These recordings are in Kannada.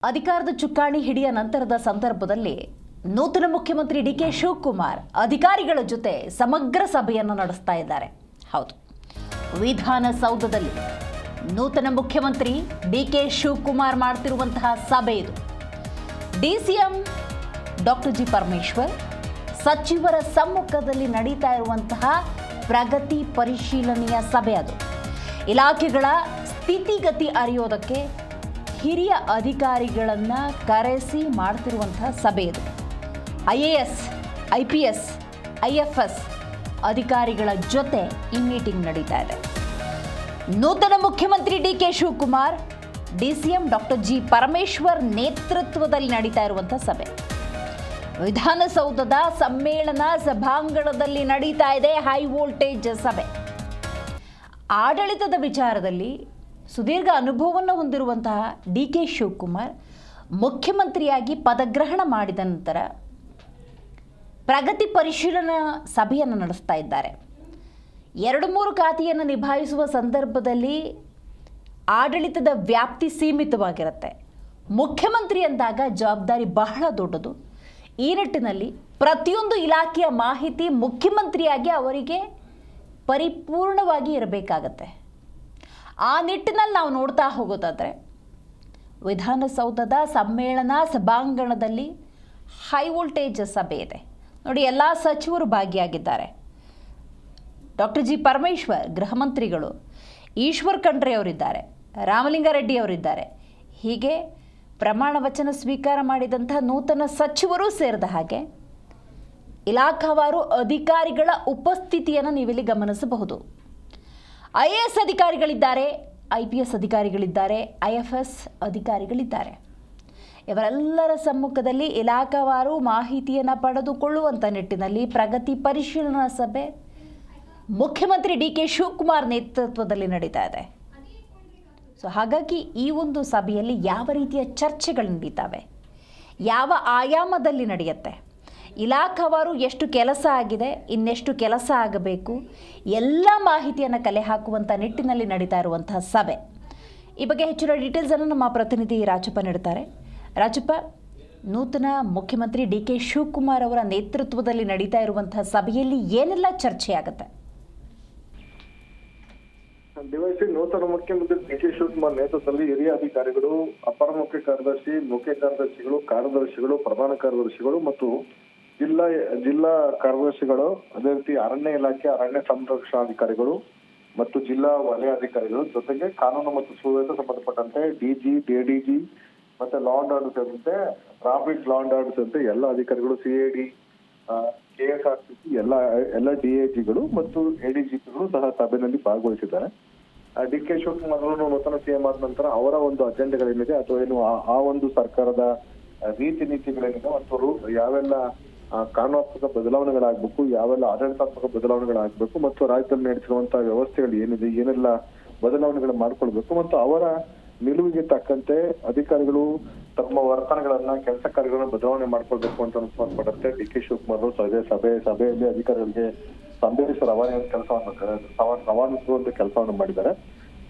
ಅಧಿಕಾರದ ಚುಕ್ಕಾಣಿ ಹಿಡಿಯ ನಂತರದ ಸಂದರ್ಭದಲ್ಲಿ ನೂತನ ಮುಖ್ಯಮಂತ್ರಿ ಡಿ.ಕೆ. ಶಿವಕುಮಾರ್ ಅಧಿಕಾರಿಗಳ ಜೊತೆ ಸಮಗ್ರ ಸಭೆಯನ್ನು ನಡೆಸ್ತಾ ಇದ್ದಾರೆ. ಹೌದು, ವಿಧಾನಸೌಧದಲ್ಲಿ ನೂತನ ಮುಖ್ಯಮಂತ್ರಿ ಡಿ.ಕೆ. ಶಿವಕುಮಾರ್ ಮಾಡ್ತಿರುವಂತಹ ಸಭೆ ಇದು. ಡಿಸಿಎಂ ಡಾಕ್ಟರ್ ಜಿ ಪರಮೇಶ್ವರ್ ಸಚಿವರ ಸಮ್ಮುಖದಲ್ಲಿ ನಡೀತಾ ಇರುವಂತಹ ಪ್ರಗತಿ ಪರಿಶೀಲನೆಯ ಸಭೆ ಅದು. ಇಲಾಖೆಗಳ ಸ್ಥಿತಿಗತಿ ಅರಿಯೋದಕ್ಕೆ ಹಿರಿಯ ಅಧಿಕಾರಿಗಳನ್ನು ಕರೆಸಿ ಮಾಡ್ತಿರುವಂತಹ ಸಭೆ ಇದು. IAS, IPS, IFS ಅಧಿಕಾರಿಗಳ ಜೊತೆ ಈ ಮೀಟಿಂಗ್ ನಡೀತಾ ಇದೆ. ನೂತನ ಮುಖ್ಯಮಂತ್ರಿ ಡಿ.ಕೆ. ಶಿವಕುಮಾರ್, ಡಿಸಿಎಂ ಡಾಕ್ಟರ್ ಜಿ ಪರಮೇಶ್ವರ್ ನೇತೃತ್ವದಲ್ಲಿ ನಡೀತಾ ಇರುವಂತಹ ಸಭೆ ವಿಧಾನಸೌಧದ ಸಮ್ಮೇಳನ ಸಭಾಂಗಣದಲ್ಲಿ ನಡೀತಾ ಇದೆ. ಹೈ ವೋಲ್ಟೇಜ್ ಸಭೆ. ಆಡಳಿತದ ವಿಚಾರದಲ್ಲಿ ಸುದೀರ್ಘ ಅನುಭವವನ್ನು ಹೊಂದಿರುವಂತಹ ಡಿ.ಕೆ. ಶಿವಕುಮಾರ್ ಮುಖ್ಯಮಂತ್ರಿಯಾಗಿ ಪದಗ್ರಹಣ ಮಾಡಿದ ನಂತರ ಪ್ರಗತಿ ಪರಿಶೀಲನಾ ಸಭೆಯನ್ನು ನಡೆಸ್ತಾ ಇದ್ದಾರೆ. 2-3 ಖಾತೆಯನ್ನು ನಿಭಾಯಿಸುವ ಸಂದರ್ಭದಲ್ಲಿ ಆಡಳಿತದ ವ್ಯಾಪ್ತಿ ಸೀಮಿತವಾಗಿರುತ್ತೆ. ಮುಖ್ಯಮಂತ್ರಿ ಅಂದಾಗ ಜವಾಬ್ದಾರಿ ಬಹಳ ದೊಡ್ಡದು. ಈ ನಿಟ್ಟಿನಲ್ಲಿ ಪ್ರತಿಯೊಂದು ಇಲಾಖೆಯ ಮಾಹಿತಿ ಮುಖ್ಯಮಂತ್ರಿಯಾಗಿ ಅವರಿಗೆ ಪರಿಪೂರ್ಣವಾಗಿ ಇರಬೇಕಾಗತ್ತೆ. ಆ ನಿಟ್ಟಿನಲ್ಲಿ ನಾವು ನೋಡ್ತಾ ಹೋಗೋದಾದರೆ ವಿಧಾನಸೌಧದ ಸಮ್ಮೇಳನ ಸಭಾಂಗಣದಲ್ಲಿ ಹೈ ವೋಲ್ಟೇಜ್ ಸಭೆ ಇದೆ ನೋಡಿ. ಎಲ್ಲ ಸಚಿವರು ಭಾಗಿಯಾಗಿದ್ದಾರೆ. ಡಾಕ್ಟರ್ ಜಿ ಪರಮೇಶ್ವರ್ ಗೃಹ ಮಂತ್ರಿಗಳು, ಈಶ್ವರ್ ಖಂಡ್ರೆ ಅವರಿದ್ದಾರೆ, ರಾಮಲಿಂಗಾರೆಡ್ಡಿ ಅವರಿದ್ದಾರೆ. ಹೀಗೆ ಪ್ರಮಾಣ ವಚನ ಸ್ವೀಕಾರ ಮಾಡಿದಂತಹ ನೂತನ ಸಚಿವರು ಸೇರಿದ ಹಾಗೆ ಇಲಾಖಾವಾರು ಅಧಿಕಾರಿಗಳ ಉಪಸ್ಥಿತಿಯನ್ನು ನೀವಿಲ್ಲಿ ಗಮನಿಸಬಹುದು. IAS ಅಧಿಕಾರಿಗಳಿದ್ದಾರೆ, IPS ಅಧಿಕಾರಿಗಳಿದ್ದಾರೆ, IFS ಅಧಿಕಾರಿಗಳಿದ್ದಾರೆ. ಇವರೆಲ್ಲರ ಸಮ್ಮುಖದಲ್ಲಿ ಇಲಾಖಾವಾರು ಮಾಹಿತಿಯನ್ನು ಪಡೆದುಕೊಳ್ಳುವಂಥ ನಿಟ್ಟಿನಲ್ಲಿ ಪ್ರಗತಿ ಪರಿಶೀಲನಾ ಸಭೆ ಮುಖ್ಯಮಂತ್ರಿ ಡಿ.ಕೆ. ಶಿವಕುಮಾರ್ ನೇತೃತ್ವದಲ್ಲಿ ನಡೀತಾ ಇದೆ. ಸೊ ಹಾಗಾಗಿ ಈ ಒಂದು ಸಭೆಯಲ್ಲಿ ಯಾವ ರೀತಿಯ ಚರ್ಚೆಗಳು ನಡೀತಾವೆ, ಯಾವ ಆಯಾಮದಲ್ಲಿ ನಡೆಯುತ್ತೆ, ಇಲಾಖಾವಾರು ಎಷ್ಟು ಕೆಲಸ ಆಗಿದೆ, ಇನ್ನೆಷ್ಟು ಕೆಲಸ ಆಗಬೇಕು, ಎಲ್ಲ ಮಾಹಿತಿಯನ್ನು ಕಲೆ ಹಾಕುವಂಥ ನಿಟ್ಟಿನಲ್ಲಿ ನಡೀತಾ ಇರುವಂತಹ ಸಭೆ. ಈ ಬಗ್ಗೆ ಹೆಚ್ಚಿನ ಡೀಟೇಲ್ಸನ್ನು ನಮ್ಮ ಪ್ರತಿನಿಧಿ ರಾಜಪ್ಪ ನೀಡುತ್ತಾರೆ. ರಾಜಪ್ಪ, ನೂತನ ಮುಖ್ಯಮಂತ್ರಿ ಡಿ.ಕೆ. ಶಿವಕುಮಾರ್ ಅವರ ನೇತೃತ್ವದಲ್ಲಿ ನಡೀತಾ ಇರುವಂತಹ ಸಭೆಯಲ್ಲಿ ಏನೆಲ್ಲ ಚರ್ಚೆ ಆಗುತ್ತೆ? ನೂತನ ಮುಖ್ಯಮಂತ್ರಿ ಡಿ.ಕೆ. ಶಿವಕುಮಾರ್ ನೇತೃತ್ವದಲ್ಲಿ ಹಿರಿಯ ಅಧಿಕಾರಿಗಳು, ಅಪರ ಮುಖ್ಯ ಕಾರ್ಯದರ್ಶಿ, ಮುಖ್ಯ ಕಾರ್ಯದರ್ಶಿಗಳು, ಕಾರ್ಯದರ್ಶಿಗಳು, ಪ್ರಧಾನ ಕಾರ್ಯದರ್ಶಿಗಳು ಮತ್ತು ಜಿಲ್ಲಾ ಕಾರ್ಯದರ್ಶಿಗಳು, ಅದೇ ರೀತಿ ಅರಣ್ಯ ಇಲಾಖೆ ಅರಣ್ಯ ಸಂರಕ್ಷಣಾಧಿಕಾರಿಗಳು ಮತ್ತು ಜಿಲ್ಲಾ ವಲಯ ಅಧಿಕಾರಿಗಳು, ಜೊತೆಗೆ ಕಾನೂನು ಮತ್ತು ಸುವ್ಯವಸ್ಥೆ ಸಂಬಂಧಪಟ್ಟಂತೆ DG, ADG ಮತ್ತೆ ಲಾ ಅಂಡ್ ಆರ್ಡರ್ ಸೇರಿದಂತೆ ಟ್ರಾಫಿಕ್ ಲಾ ಅಂಡ್ ಆರ್ಡರ್ ಸೇರಿದಂತೆ ಎಲ್ಲ ಅಧಿಕಾರಿಗಳು, CID, KSRTC ಎಲ್ಲ DIGಗಳು ಮತ್ತು ADGಗಳು ಸಹ ಸಭೆಯಲ್ಲಿ ಭಾಗವಹಿಸಿದ್ದಾರೆ. ಡಿ.ಕೆ. ಶಿವಕುಮಾರ್ ಅವರು ನೂತನ CM ಆದ ನಂತರ ಅವರ ಒಂದು ಅಜೆಂಡಾಗಳೇನಿದೆ ಅಥವಾ ಏನು ಆ ಒಂದು ಸರ್ಕಾರದ ರೀತಿ ನೀತಿಗಳೇನಿದೆ ಮತ್ತು ಯಾವೆಲ್ಲ ಕಾನೂನಾತ್ಮಕ ಬದಲಾವಣೆಗಳಾಗಬೇಕು, ಯಾವೆಲ್ಲ ಆಡಳಿತಾತ್ಮಕ ಬದಲಾವಣೆಗಳಾಗಬೇಕು ಮತ್ತು ರಾಜ್ಯದಲ್ಲಿ ನಡೆಸಿರುವಂತಹ ವ್ಯವಸ್ಥೆಗಳು ಏನಿದೆ, ಏನೆಲ್ಲ ಬದಲಾವಣೆಗಳು ಮಾಡ್ಕೊಳ್ಬೇಕು ಮತ್ತು ಅವರ ನಿಲುವಿಗೆ ತಕ್ಕಂತೆ ಅಧಿಕಾರಿಗಳು ತಮ್ಮ ವರ್ತನೆಗಳನ್ನ, ಕೆಲಸ ಕಾರ್ಯಗಳನ್ನ ಬದಲಾವಣೆ ಮಾಡ್ಕೊಳ್ಬೇಕು ಅಂತ ಸಂಬಂಧಪಟ್ಟಂತೆ ಡಿ.ಕೆ. ಶಿವಕುಮಾರ್ ಅವರು ಸಭೆಯಲ್ಲಿ ಅಧಿಕಾರಿಗಳಿಗೆ ಸಂದೇಶ ರವಾನಿಸುವಂತ ಕೆಲಸವನ್ನು ಮಾಡಿದ್ದಾರೆ.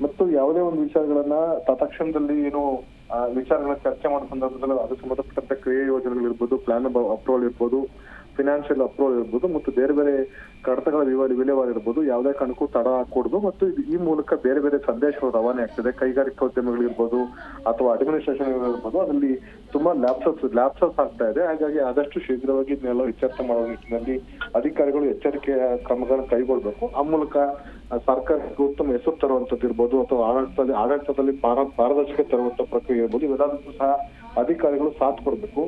ಮತ್ತು ಯಾವುದೇ ಒಂದು ವಿಚಾರಗಳನ್ನ ತತ್ಕ್ಷಣದಲ್ಲಿ ಏನು ವಿಚಾರಗಳ ಚರ್ಚೆ ಮಾಡೋ ಸಂದರ್ಭದಲ್ಲಿ ಅದಕ್ಕೆ ಸಂಬಂಧಪಟ್ಟಂತೆ ಕ್ರಿಯಾ ಯೋಜನೆಗಳಿರ್ಬೋದು, ಪ್ಲಾನ್ ಅಪ್ರೂವಲ್ ಇರ್ಬೋದು, ಫಿನಾನ್ಷಿಯಲ್ ಅಪ್ರೂವಲ್ ಇರ್ಬೋದು ಮತ್ತು ಬೇರೆ ಬೇರೆ ಕಡತಗಳ ವಿಲೇವಾರಿ ಇರ್ಬೋದು, ಯಾವುದೇ ಕಾರಣಕ್ಕೂ ತಡ ಹಾಕೂಡುದು ಮತ್ತು ಈ ಮೂಲಕ ಬೇರೆ ಬೇರೆ ಸಂದೇಶಗಳು ರವಾನೆ ಆಗ್ತದೆ. ಕೈಗಾರಿಕೋದ್ಯಮಗಳಿರ್ಬೋದು ಅಥವಾ ಅಡ್ಮಿನಿಸ್ಟ್ರೇಷನ್ ಇರ್ಬೋದು, ಅದರಲ್ಲಿ ತುಂಬಾ ಲ್ಯಾಪ್ಸಸ್ ಆಗ್ತಾ ಇದೆ. ಹಾಗಾಗಿ ಆದಷ್ಟು ಶೀಘ್ರವಾಗಿ ಇದನ್ನೆಲ್ಲ ವಿಚಾರಣೆ ಮಾಡುವ ನಿಟ್ಟಿನಲ್ಲಿ ಅಧಿಕಾರಿಗಳು ಎಚ್ಚರಿಕೆಯ ಕ್ರಮಗಳನ್ನು ಕೈಗೊಳ್ಬೇಕು. ಆ ಮೂಲಕ ಸರ್ಕಾರಕ್ಕೆ ಉತ್ತಮ ಹೆಸರು ತರುವಂತದ್ದು ಇರ್ಬೋದು ಅಥವಾ ಆಡಳಿತದಲ್ಲಿ ಪಾರದರ್ಶಕ ತರುವಂತ ಪ್ರಕ್ರಿಯೆ ಇರ್ಬೋದು, ಇವೆಲ್ಲದಕ್ಕೂ ಸಹ ಅಧಿಕಾರಿಗಳು ಸಾಥ್ ಕೊಡ್ಬೇಕು.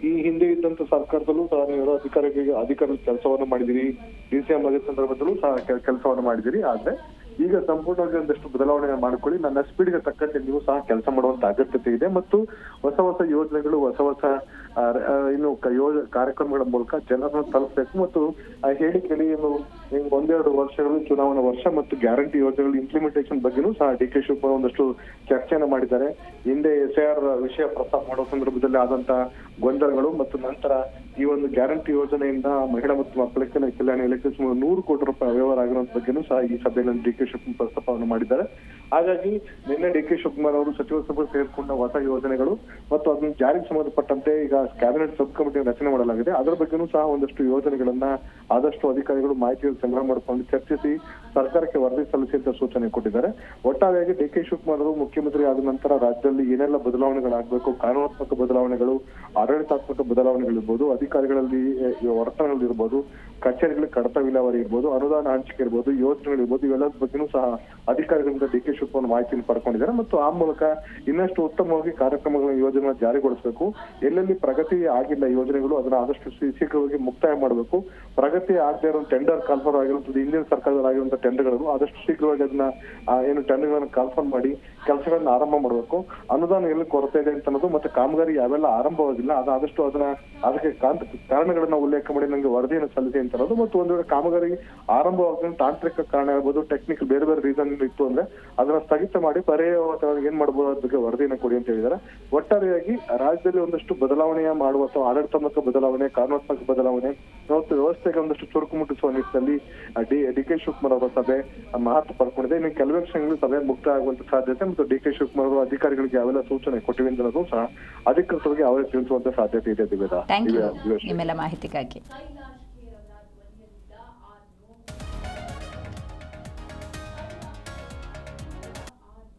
ಈ ಹಿಂದೆ ಇದ್ದಂತ ಸರ್ಕಾರದಲ್ಲೂ ಸಹ ನೀವು ಅಧಿಕಾರಿಗಳು ಕೆಲಸವನ್ನು ಮಾಡಿದಿರಿ, DCM ಆದ ಸಂದರ್ಭದಲ್ಲೂ ಸಹ ಕೆಲಸವನ್ನು ಮಾಡಿದಿರಿ. ಆದ್ರೆ ಈಗ ಸಂಪೂರ್ಣವಾಗಿ ಒಂದಷ್ಟು ಬದಲಾವಣೆ ಮಾಡ್ಕೊಳ್ಳಿ, ನನ್ನ ಸ್ಪೀಡ್ಗೆ ತಕ್ಕಂತೆ ನೀವು ಸಹ ಕೆಲಸ ಮಾಡುವಂತ ಅಗತ್ಯತೆ ಇದೆ ಮತ್ತು ಹೊಸ ಯೋಜನೆಗಳು, ಹೊಸ ಕಾರ್ಯಕ್ರಮಗಳ ಮೂಲಕ ಜನರನ್ನು ತಲುಪಬೇಕು ಮತ್ತು ಹೇಳಿಕೆಯಲ್ಲಿ ಒಂದೆರಡು ವರ್ಷಗಳು ಚುನಾವಣಾ ವರ್ಷ ಮತ್ತು ಗ್ಯಾರಂಟಿ ಯೋಜನೆಗಳ ಇಂಪ್ಲಿಮೆಂಟೇಷನ್ ಬಗ್ಗೆನೂ ಸಹ ಡಿ.ಕೆ. ಶಿವಕುಮಾರ್ ಒಂದಷ್ಟು ಚರ್ಚೆಯನ್ನು ಮಾಡಿದ್ದಾರೆ. ಹಿಂದೆ SIR ವಿಷಯ ಪ್ರಸ್ತಾಪ ಮಾಡುವ ಸಂದರ್ಭದಲ್ಲಿ ಆದಂತ ಗೊಂದಲಗಳು ಮತ್ತು ನಂತರ ಈ ಒಂದು ಗ್ಯಾರಂಟಿ ಯೋಜನೆಯಿಂದ ಮಹಿಳಾ ಮತ್ತು ಮಕ್ಕಳ ಕಲ್ಯಾಣ ಇಲಾಖೆ ಸುಮಾರು 100 ಕೋಟಿ ರೂಪಾಯಿ ಅವ್ಯವಹಾರ ಆಗಿರೋ ಬಗ್ಗೆನೂ ಸಹ ಈ ಸಭೆಯಲ್ಲಿ ಡಿ.ಕೆ. ಶಿವಕುಮಾರ್ ಪ್ರಸ್ತಾಪವನ್ನು ಮಾಡಿದ್ದಾರೆ. ಹಾಗಾಗಿ ನಿನ್ನೆ ಡಿ ಕೆ ಶಿವಕುಮಾರ್ ಅವರು ಸಚಿವ ಸಭೆ ಸೇರಿಕೊಂಡ ಹೊಸ ಯೋಜನೆಗಳು ಮತ್ತು ಅದನ್ನ ಜಾರಿಗೆ ಸಂಬಂಧಪಟ್ಟಂತೆ ಈಗ ಕ್ಯಾಬಿನೆಟ್ ಸಬ್ ಕಮಿಟಿ ರಚನೆ ಮಾಡಲಾಗಿದೆ. ಅದರ ಬಗ್ಗೆನೂ ಸಹ ಒಂದಷ್ಟು ಯೋಜನೆಗಳನ್ನ ಆದಷ್ಟು ಅಧಿಕಾರಿಗಳು ಮಾಹಿತಿಯನ್ನು ಸಂಗ್ರಹ ಮಾಡಿಕೊಂಡು ಚರ್ಚಿಸಿ ಸರ್ಕಾರಕ್ಕೆ ವರದಿ ಸಲ್ಲಿಸಿ ಅಂತ ಸೂಚನೆ ಕೊಟ್ಟಿದ್ದಾರೆ. ಒಟ್ಟಾರೆಯಾಗಿ ಡಿ ಕೆ ಶಿವಕುಮಾರ್ ಅವರು ಮುಖ್ಯಮಂತ್ರಿ ಆದ ನಂತರ ರಾಜ್ಯದಲ್ಲಿ ಏನೆಲ್ಲ ಬದಲಾವಣೆಗಳಾಗಬೇಕು, ಕಾನೂನಾತ್ಮಕ ಬದಲಾವಣೆಗಳು, ಆಡಳಿತಾತ್ಮಕ ಬದಲಾವಣೆಗಳಿರ್ಬೋದು, ಅಧಿಕಾರಿಗಳಲ್ಲಿ ವರ್ತನೆಗಳಿರ್ಬೋದು, ಕಚೇರಿಗಳಿಗೆ ಕಡತ ವಿಲೇವಾರಿ ಇರ್ಬೋದು, ಅನುದಾನ ಹಂಚಿಕೆ ಇರ್ಬೋದು, ಯೋಜನೆಗಳಿರ್ಬೋದು, ಇವೆಲ್ಲದ ಬಗ್ಗೆನೂ ಸಹ ಅಧಿಕಾರಿಗಳಿಂದ ಡಿ ಕೆ ಶಿವಕುಮಾರ್ ಮಾಹಿತಿಯನ್ನು ಪಡ್ಕೊಂಡಿದ್ದಾರೆ ಮತ್ತು ಆ ಮೂಲಕ ಇನ್ನಷ್ಟು ಉತ್ತಮವಾಗಿ ಕಾರ್ಯಕ್ರಮಗಳ ಯೋಜನೆ ಜಾರಿಗೊಳಿಸಬೇಕು. ಎಲ್ಲೆಲ್ಲಿ ಪ್ರಗತಿ ಆಗಿಲ್ಲ ಯೋಜನೆಗಳು ಅದನ್ನ ಆದಷ್ಟು ಶೀಘ್ರವಾಗಿ ಮುಕ್ತಾಯ ಮಾಡಬೇಕು. ಪ್ರಗತಿ ಆಗದೆ ಇರೋ ಟೆಂಡರ್ ಕಾಲ್ಫರ್ ಆಗಿರುವಂತದ್ದು ಹಿಂದಿನ ಸರ್ಕಾರದಲ್ಲಿ ಆಗಿರುವಂತಹ ಟೆಂಡರ್ಗಳು ಆದಷ್ಟು ಶೀಘ್ರವಾಗಿ ಅದನ್ನ ಏನು ಟೆಂಡರ್ಗಳನ್ನ ಕಾಲ್ಫರ್ ಮಾಡಿ ಕೆಲಸಗಳನ್ನ ಆರಂಭ ಮಾಡಬೇಕು. ಅನುದಾನ ಎಲ್ಲಿ ಕೊರತೆ ಇದೆ ಅಂತ ಅನ್ನೋದು ಮತ್ತೆ ಕಾಮಗಾರಿ ಯಾವೆಲ್ಲ ಆರಂಭವಾಗಿಲ್ಲ ಆದಷ್ಟು ಅದಕ್ಕೆ ಕಾರಣಗಳನ್ನ ಉಲ್ಲೇಖ ಮಾಡಿ ನಂಗೆ ವರದಿಯನ್ನು ಸಲ್ಲಿಸಿ ಅಂತ ಅನ್ನೋದು ಮತ್ತು ಒಂದು ವೇಳೆ ಕಾಮಗಾರಿ ಆರಂಭವಾದ ತಾಂತ್ರಿಕ ಕಾರಣ ಇರ್ಬೋದು, ಟೆಕ್ನಿಕಲ್ ಬೇರೆ ಬೇರೆ ರೀಸನ್ ಇತ್ತು ಅಂದ್ರೆ ಅದನ್ನ ಸ್ಥಗಿತ ಮಾಡಿ ಪರ್ಯಾಯ ಏನ್ ಮಾಡಬಹುದು ಅದ್ರ ಬಗ್ಗೆ ವರದಿಯನ್ನು ಕೊಡಿ ಅಂತ ಹೇಳಿದ್ದಾರೆ. ಒಟ್ಟಾರೆಯಾಗಿ ರಾಜ್ಯದಲ್ಲಿ ಒಂದಷ್ಟು ಬದಲಾವಣೆಯ ಮಾಡುವ ಅಥವಾ ಆಡಳಿತಾತ್ಮಕ ಬದಲಾವಣೆ, ಕಾನೂನಾತ್ಮಕ ಬದಲಾವಣೆ ಮತ್ತು ವ್ಯವಸ್ಥೆಗೆ ಒಂದಷ್ಟು ಚುರುಕು ಮುಟ್ಟಿಸುವ ನಿಟ್ಟಿನಲ್ಲಿ ಡಿ ಕೆ ಶಿವಕುಮಾರ್ ಅವರ ಸಭೆ ಮಹತ್ವ ಪಡ್ಕೊಂಡಿದೆ. ಇನ್ನು ಕೆಲವೇ ಕ್ಷಣಗಳು ಸಭೆ ಮುಕ್ತ ಆಗುವಂತ ಸಾಧ್ಯತೆ ಮತ್ತು ಡಿ ಕೆ ಶಿವಕುಮಾರ್ ಅವರು ಅಧಿಕಾರಿಗಳಿಗೆ ಯಾವೆಲ್ಲ ಸೂಚನೆ ಕೊಟ್ಟಿವೆ ಅನ್ನೋದು ಸಹ ಅಧಿಕೃತವಾಗಿ ಅವರೇ ತಿಳಿಸುವಂತ ಸಾಧ್ಯತೆ ಇದೆ. ಥ್ಯಾಂಕ್ ಯು ನಿಮ್ಮೆಲ್ಲ ಮಾಹಿತಿಗಾಗಿ.